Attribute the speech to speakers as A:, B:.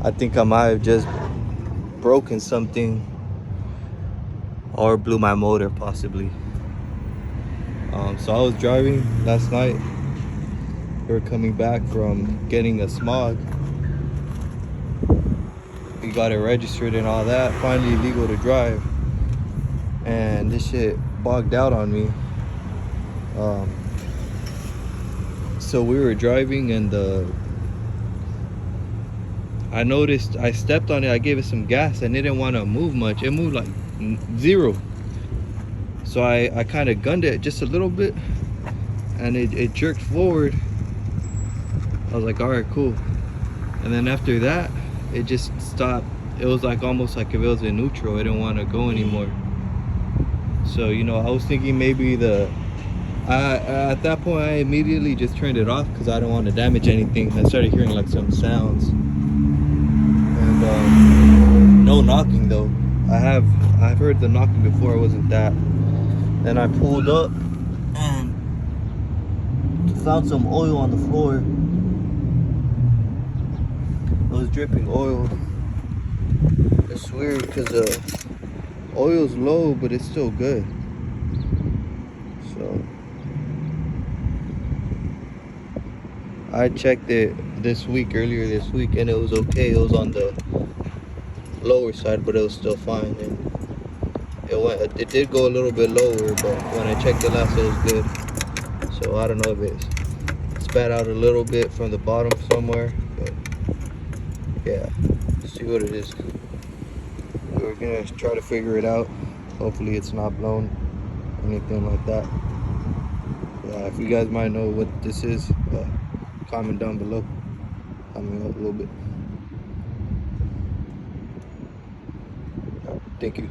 A: I think I might have just broken something or blew my motor possibly. So I was driving last night. We were coming back from getting a smog. We got it registered and all that, finally legal to drive, and this shit bogged out on me. So we were driving and I noticed I stepped on it. I gave it some gas and it didn't want to move much. It moved like zero. So I kind of gunned it just a little bit and it jerked forward. I was like, all right, cool. And then after that, it just stopped. It was like almost like if it was in neutral. It didn't want to go anymore. So, you know, I was thinking maybe at that point I immediately just turned it off because I don't want to damage anything. I started hearing like some sounds and no knocking though. I've heard the knocking before. It wasn't that. Then I pulled up and found some oil on the floor. It was dripping oil. It's weird because oil's low, but it's still good. So I checked it earlier this week, and it was okay. It was on the lower side, but it was still fine. And it did go a little bit lower, but when I checked it last, it was good. So I don't know if it spat out a little bit from the bottom somewhere, but yeah, let's see what it is. We're gonna try to figure it out. Hopefully it's not blown, anything like that. Yeah, if you guys might know what this is, comment down below. Help me out a little bit. Thank you.